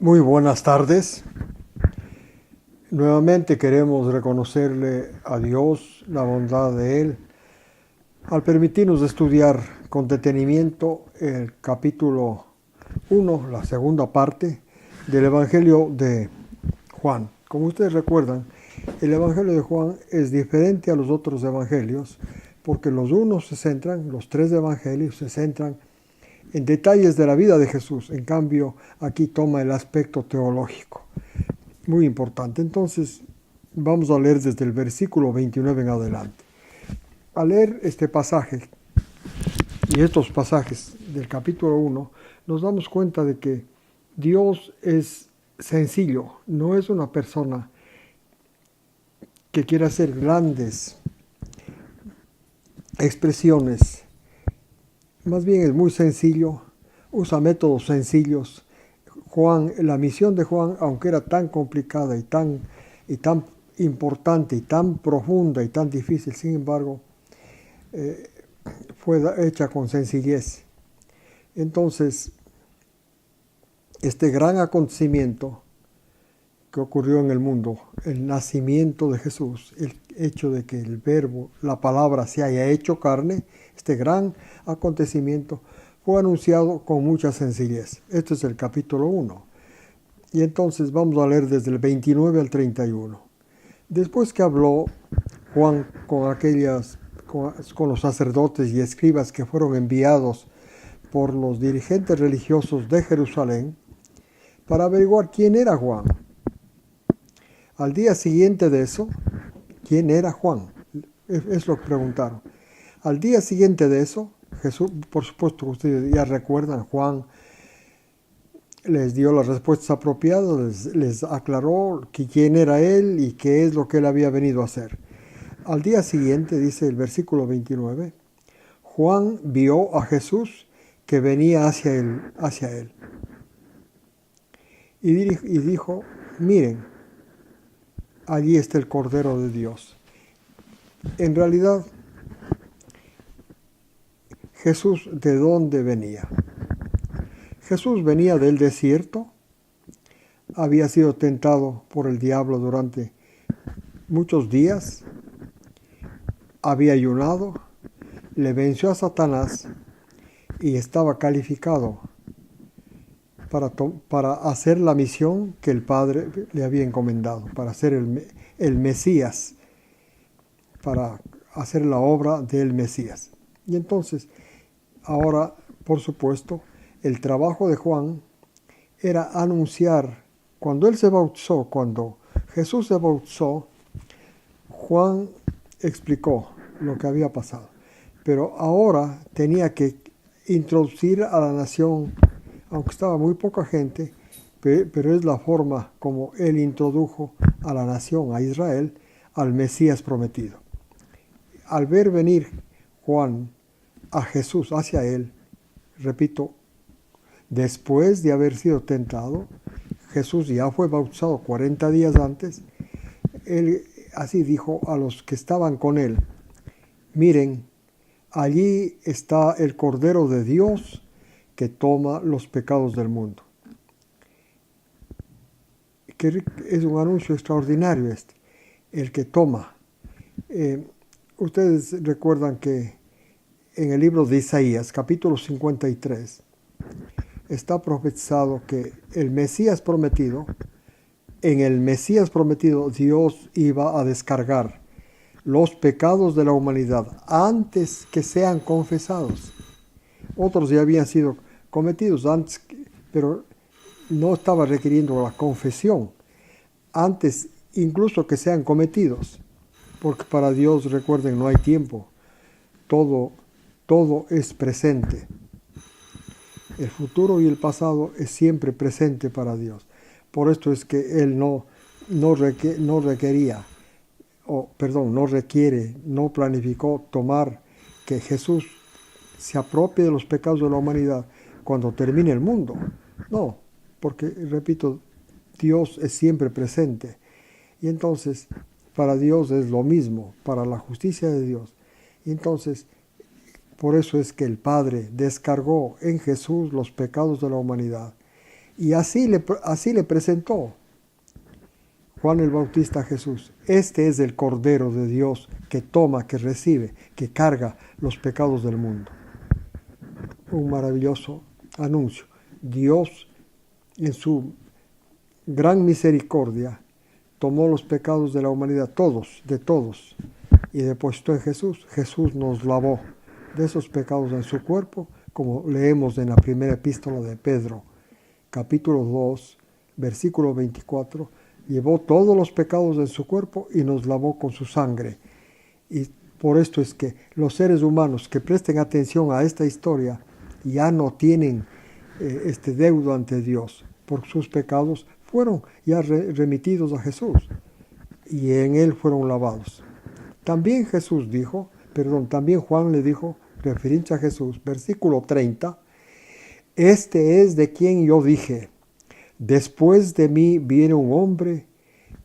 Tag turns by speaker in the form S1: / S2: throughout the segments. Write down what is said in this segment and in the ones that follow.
S1: Muy buenas tardes. Nuevamente queremos reconocerle a Dios la bondad de Él al permitirnos estudiar con detenimiento el capítulo 1, la segunda parte del Evangelio de Juan. Como ustedes recuerdan, el Evangelio de Juan es diferente a los otros evangelios porque los tres evangelios se centran en detalles de la vida de Jesús. En cambio, aquí toma el aspecto teológico. Muy importante. Entonces, vamos a leer desde el versículo 29 en adelante. Al leer este pasaje y estos pasajes del capítulo 1, nos damos cuenta de que Dios es sencillo, no es una persona que quiera hacer grandes expresiones. Más bien es muy sencillo, usa métodos sencillos. La misión de Juan, aunque era tan complicada y tan importante y tan profunda y tan difícil, sin embargo, fue hecha con sencillez. Entonces, este gran acontecimiento que ocurrió en el mundo, el nacimiento de Jesús, el hecho de que el verbo, la palabra se haya hecho carne, este gran acontecimiento fue anunciado con mucha sencillez. Este es el capítulo 1. Y entonces vamos a leer desde el 29 al 31. Después que habló Juan con los sacerdotes y escribas que fueron enviados por los dirigentes religiosos de Jerusalén para averiguar quién era Juan. Al día siguiente de eso, ¿quién era Juan? Es lo que preguntaron. Al día siguiente de eso, Jesús, por supuesto que ustedes ya recuerdan, Juan les dio las respuestas apropiadas, les aclaró quién era él y qué es lo que él había venido a hacer. Al día siguiente, dice el versículo 29, Juan vio a Jesús que venía hacia él. Y dijo, miren, allí está el Cordero de Dios. En realidad, Jesús, ¿de dónde venía? Jesús venía del desierto, había sido tentado por el diablo durante muchos días, había ayunado, le venció a Satanás y estaba calificado para hacer la misión que el Padre le había encomendado, para ser el Mesías, para hacer la obra del Mesías. Y entonces, ahora, por supuesto, el trabajo de Juan era anunciar, cuando Jesús se bautizó, Juan explicó lo que había pasado. Pero ahora tenía que introducir a la nación, aunque estaba muy poca gente, pero es la forma como él introdujo a la nación, a Israel, al Mesías prometido. Al ver venir Juan a Jesús hacia él, repito, después de haber sido tentado, Jesús ya fue bautizado 40 días antes, él así dijo a los que estaban con él, miren, allí está el Cordero de Dios que toma los pecados del mundo. Que es un anuncio extraordinario este, el que toma. Ustedes recuerdan que en el libro de Isaías, capítulo 53, está profetizado que el Mesías prometido, en el Mesías prometido Dios iba a descargar los pecados de la humanidad antes que sean confesados. Otros ya habían sido cometidos antes, pero no estaba requiriendo la confesión antes incluso que sean cometidos, porque para Dios, recuerden, no hay tiempo, todo es presente. El futuro y el pasado es siempre presente para Dios. Por esto es que Él no planificó tomar que Jesús se apropie de los pecados de la humanidad cuando termine el mundo. No, porque, repito, Dios es siempre presente. Y entonces, para Dios es lo mismo, para la justicia de Dios. Y entonces, por eso es que el Padre descargó en Jesús los pecados de la humanidad. Y así le presentó Juan el Bautista a Jesús. Este es el Cordero de Dios que toma, que recibe, que carga los pecados del mundo. Un maravilloso anuncio. Dios, en su gran misericordia, tomó los pecados de la humanidad, todos, y depositó en Jesús. Jesús nos lavó de esos pecados en su cuerpo, como leemos en la primera epístola de Pedro, capítulo 2, versículo 24, llevó todos los pecados en su cuerpo y nos lavó con su sangre. Y por esto es que los seres humanos que presten atención a esta historia ya no tienen este deudo ante Dios, porque sus pecados fueron ya remitidos a Jesús y en él fueron lavados. También también Juan le dijo, refiriéndose a Jesús, versículo 30, este es de quien yo dije, después de mí viene un hombre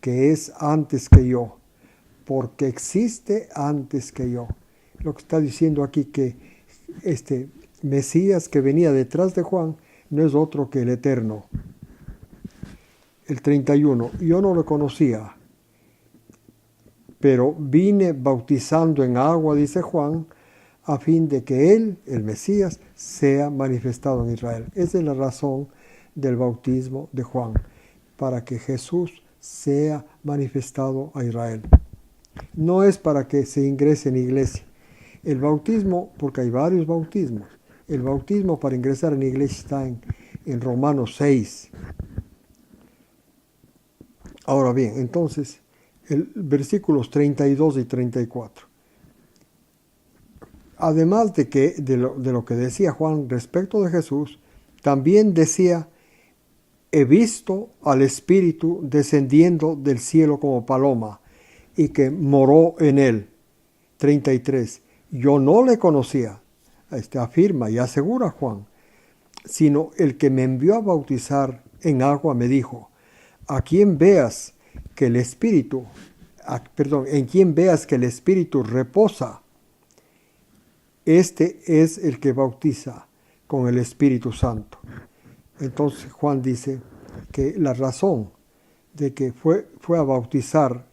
S1: que es antes que yo, porque existe antes que yo. Lo que está diciendo aquí que este Mesías que venía detrás de Juan no es otro que el Eterno. El 31, yo no lo conocía, pero vine bautizando en agua, dice Juan, a fin de que él, el Mesías, sea manifestado en Israel. Esa es la razón del bautismo de Juan, para que Jesús sea manifestado a Israel. No es para que se ingrese en iglesia. El bautismo, porque hay varios bautismos, el bautismo para ingresar en iglesia está en Romanos 6. Ahora bien, entonces, versículos 32 y 34. Además de lo que decía Juan respecto de Jesús, también decía, he visto al Espíritu descendiendo del cielo como paloma y que moró en él. 33. Yo no le conocía, afirma y asegura Juan, sino el que me envió a bautizar en agua me dijo, en quien veas que el Espíritu reposa, este es el que bautiza con el Espíritu Santo. Entonces Juan dice que la razón de que fue a bautizar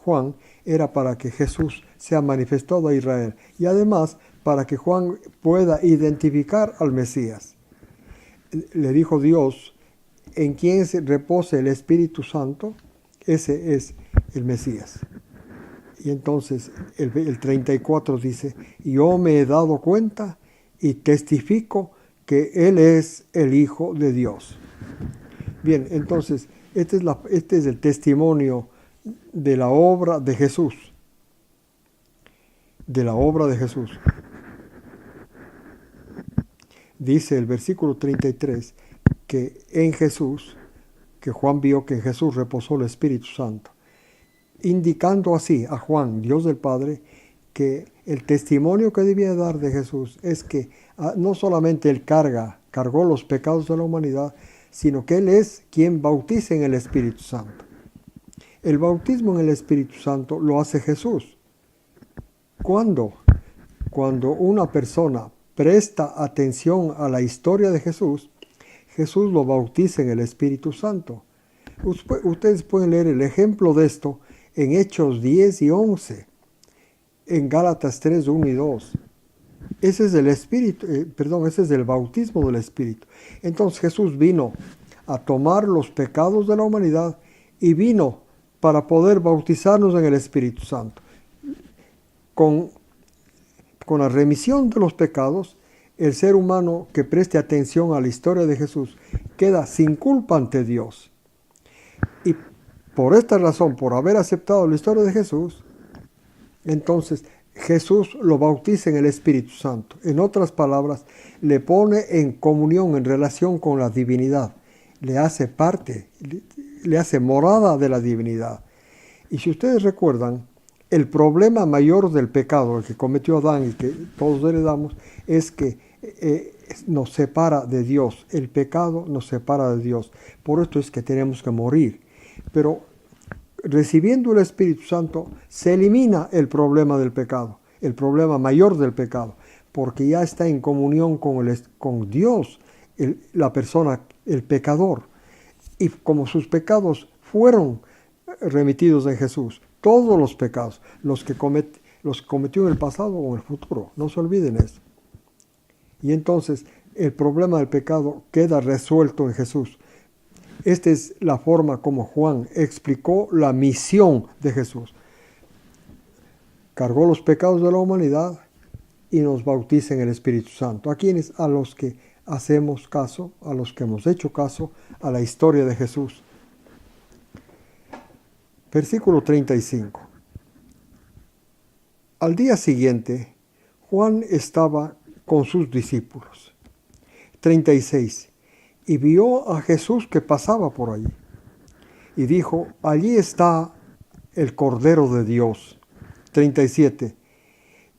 S1: Juan era para que Jesús sea manifestado a Israel y además para que Juan pueda identificar al Mesías. Le dijo Dios, en quien se repose el Espíritu Santo, ese es el Mesías. Y entonces el 34 dice, yo me he dado cuenta y testifico que Él es el Hijo de Dios. Bien, entonces este es el testimonio de la obra de Jesús. De la obra de Jesús. Dice el versículo 33 que en Jesús, que Juan vio que en Jesús reposó el Espíritu Santo, indicando así a Juan, Dios del Padre, que el testimonio que debía dar de Jesús es que no solamente Él cargó los pecados de la humanidad, sino que Él es quien bautiza en el Espíritu Santo. El bautismo en el Espíritu Santo lo hace Jesús. ¿Cuándo? Cuando una persona presta atención a la historia de Jesús, Jesús lo bautiza en el Espíritu Santo. Ustedes pueden leer el ejemplo de esto en Hechos 10 y 11, en Gálatas 3, 1 y 2. Ese es ese es el bautismo del Espíritu. Entonces Jesús vino a tomar los pecados de la humanidad y vino para poder bautizarnos en el Espíritu Santo. Con la remisión de los pecados, el ser humano que preste atención a la historia de Jesús queda sin culpa ante Dios. Y por esta razón, por haber aceptado la historia de Jesús, entonces Jesús lo bautiza en el Espíritu Santo. En otras palabras, le pone en comunión, en relación con la divinidad. Le hace parte, le hace morada de la divinidad. Y si ustedes recuerdan, el problema mayor del pecado, el que cometió Adán y que todos heredamos, es que nos separa de Dios. El pecado nos separa de Dios. Por esto es que tenemos que morir. Pero recibiendo el Espíritu Santo se elimina el problema del pecado, el problema mayor del pecado, porque ya está en comunión con Dios la persona el pecador. Y como sus pecados fueron remitidos en Jesús, todos los pecados, los que cometió en el pasado o en el futuro, no se olviden eso. Y entonces el problema del pecado queda resuelto en Jesús. Esta es la forma como Juan explicó la misión de Jesús. Cargó los pecados de la humanidad y nos bautiza en el Espíritu Santo. ¿A quiénes? A los que hacemos caso, a los que hemos hecho caso a la historia de Jesús. Versículo 35. Al día siguiente, Juan estaba con sus discípulos. 36. Y vio a Jesús que pasaba por allí. Y dijo, allí está el Cordero de Dios. 37.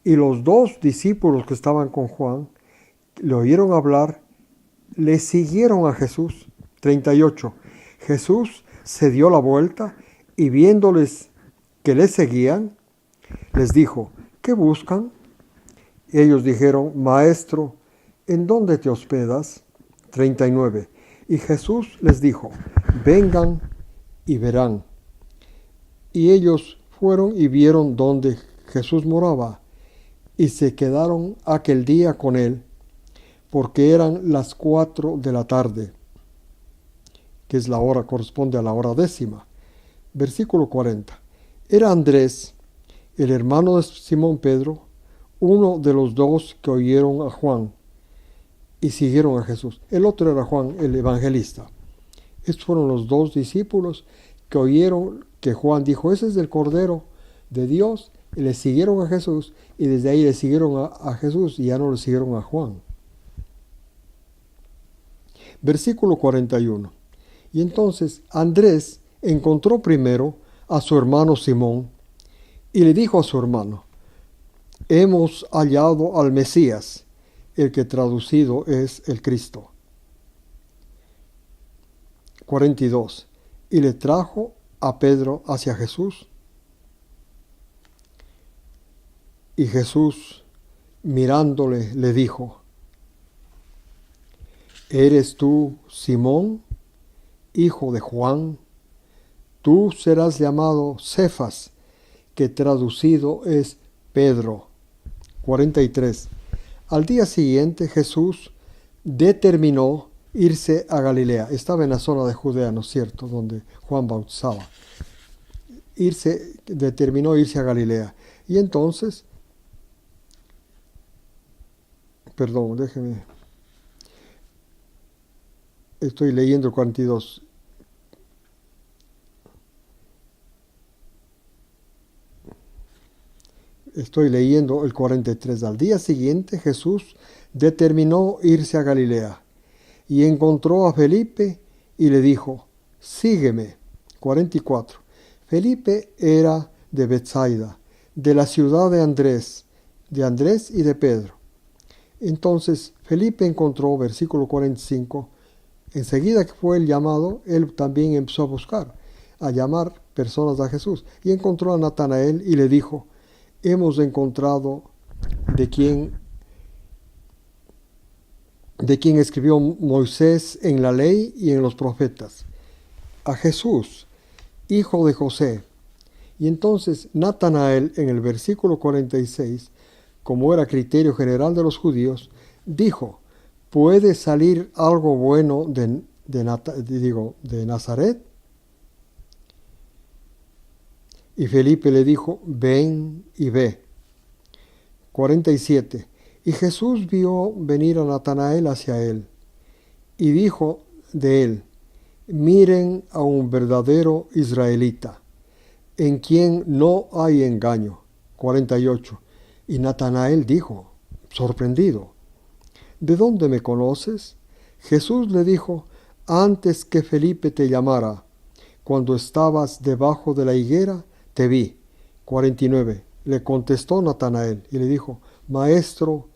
S1: Y los dos discípulos que estaban con Juan, le oyeron hablar, le siguieron a Jesús. 38. Jesús se dio la vuelta y viéndoles que le seguían, les dijo, ¿qué buscan? Ellos dijeron, Maestro, ¿en dónde te hospedas? 39. Y Jesús les dijo, vengan y verán. Y ellos fueron y vieron dónde Jesús moraba, y se quedaron aquel día con él, porque eran las 4 de la tarde, que es la hora, corresponde a la hora 10. Versículo 40. Era Andrés, el hermano de Simón Pedro, uno de los dos que oyeron a Juan y siguieron a Jesús. El otro era Juan, el evangelista. Estos fueron los dos discípulos que oyeron que Juan dijo, ese es el Cordero de Dios, y le siguieron a Jesús, y desde ahí le siguieron a Jesús y ya no le siguieron a Juan. Versículo 41. Y entonces Andrés encontró primero a su hermano Simón y le dijo a su hermano, hemos hallado al Mesías, el que traducido es el Cristo. 42. Y le trajo a Pedro hacia Jesús. Y Jesús, mirándole, le dijo, ¿eres tú, Simón, hijo de Juan? Tú serás llamado Cefas, que traducido es Pedro. 43. Al día siguiente Jesús determinó irse a Galilea. Estaba en la zona de Judea, ¿no es cierto?, donde Juan bautizaba. Determinó irse a Galilea. Y entonces, déjeme, estoy leyendo el 42. Estoy leyendo el 43. Al día siguiente Jesús determinó irse a Galilea y encontró a Felipe y le dijo, sígueme. 44. Felipe era de Betsaida, de la ciudad de Andrés y de Pedro. Entonces Felipe encontró, versículo 45, enseguida que fue el llamado, él también empezó a llamar personas a Jesús, y encontró a Natanael y le dijo, hemos encontrado de quien escribió Moisés en la ley y en los profetas, a Jesús, hijo de José. Y entonces Natanael, en el versículo 46, como era criterio general de los judíos, dijo, ¿puede salir algo bueno de Nazaret? Y Felipe le dijo, ven y ve. 47. Y Jesús vio venir a Natanael hacia él, y dijo de él, miren a un verdadero israelita, en quien no hay engaño. 48. Y Natanael dijo, sorprendido, ¿de dónde me conoces? Jesús le dijo, antes que Felipe te llamara, cuando estabas debajo de la higuera, te vi. 49. Le contestó Natanael y le dijo, Maestro,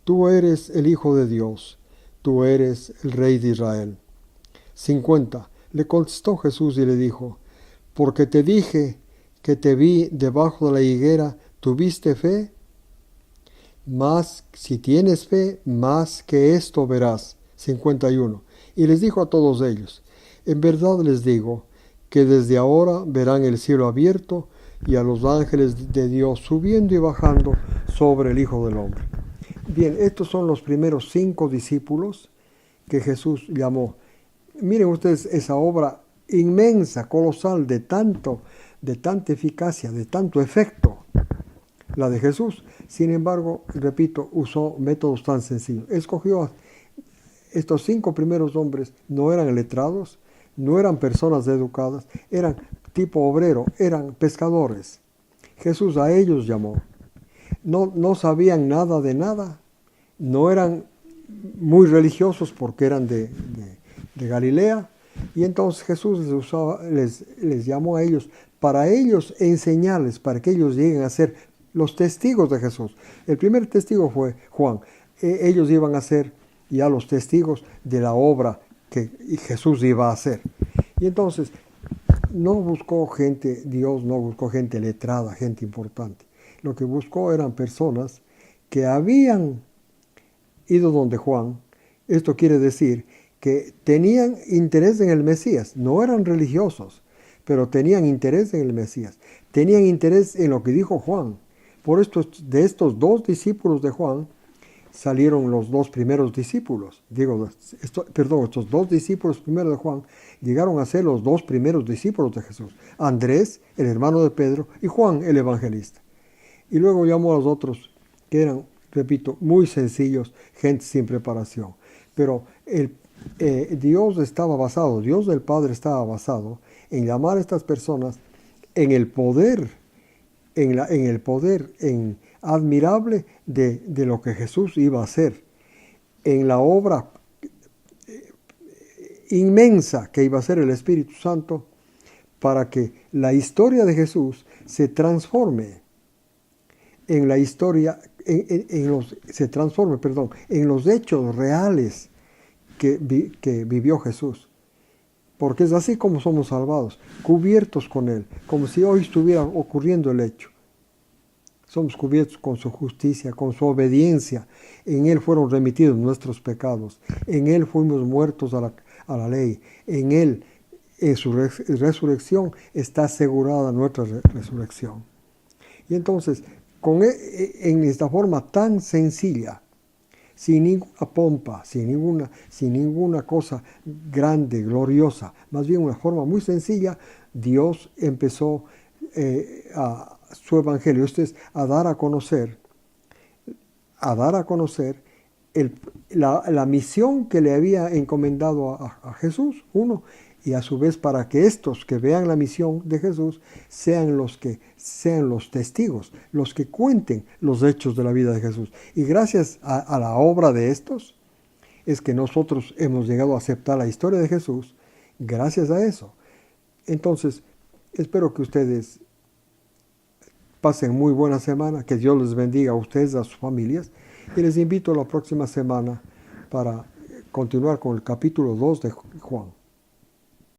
S1: tú eres el Hijo de Dios, tú eres el Rey de Israel. 50. Le contestó Jesús y le dijo, porque te dije que te vi debajo de la higuera, ¿tuviste fe? Mas si tienes fe, más que esto verás. 51. Y les dijo a todos ellos: en verdad les digo que desde ahora verán el cielo abierto y a los ángeles de Dios subiendo y bajando sobre el Hijo del Hombre. Bien, estos son los primeros 5 discípulos que Jesús llamó. Miren ustedes esa obra inmensa, colosal, de tanta eficacia, de tanto efecto, la de Jesús. Sin embargo, repito, usó métodos tan sencillos. Escogió a estos 5 primeros hombres, no eran letrados, no eran personas educadas, eran tipo obrero, eran pescadores. Jesús a ellos llamó. No sabían nada de nada, no eran muy religiosos porque eran de Galilea, y entonces Jesús les llamó a ellos para ellos enseñarles, para que ellos lleguen a ser los testigos de Jesús. El primer testigo fue Juan. Ellos iban a ser ya los testigos de la obra que Jesús iba a hacer. Y entonces Dios no buscó gente letrada, gente importante. Lo que buscó eran personas que habían ido donde Juan. Esto quiere decir que tenían interés en el Mesías, no eran religiosos, pero tenían interés en el Mesías, tenían interés en lo que dijo Juan. Por esto, de estos 2 discípulos de Juan, salieron los 2 primeros discípulos. Estos 2 discípulos primeros de Juan llegaron a ser los 2 primeros discípulos de Jesús. Andrés, el hermano de Pedro, y Juan, el evangelista. Y luego llamó a los otros, que eran, repito, muy sencillos, gente sin preparación. Pero Dios del Padre estaba basado en llamar a estas personas en el poder, admirable de lo que Jesús iba a hacer, en la obra inmensa que iba a hacer el Espíritu Santo, para que la historia de Jesús se transforme en la historia, en los hechos reales que vivió Jesús. Porque es así como somos salvados, cubiertos con Él, como si hoy estuviera ocurriendo el hecho. Somos cubiertos con su justicia, con su obediencia. En Él fueron remitidos nuestros pecados. En Él fuimos muertos a la ley. En Él, en su resurrección, está asegurada nuestra resurrección. Y entonces, en esta forma tan sencilla, sin ninguna pompa, sin ninguna cosa grande, gloriosa, más bien una forma muy sencilla, Dios empezó su evangelio, a dar a conocer la misión que le había encomendado a Jesús, y a su vez para que estos que vean la misión de Jesús sean los testigos, los que cuenten los hechos de la vida de Jesús. Y gracias a la obra de estos es que nosotros hemos llegado a aceptar la historia de Jesús, gracias a eso. Entonces, espero que ustedes pasen muy buena semana, que Dios les bendiga a ustedes, a sus familias, y les invito la próxima semana para continuar con el capítulo 2 de Juan.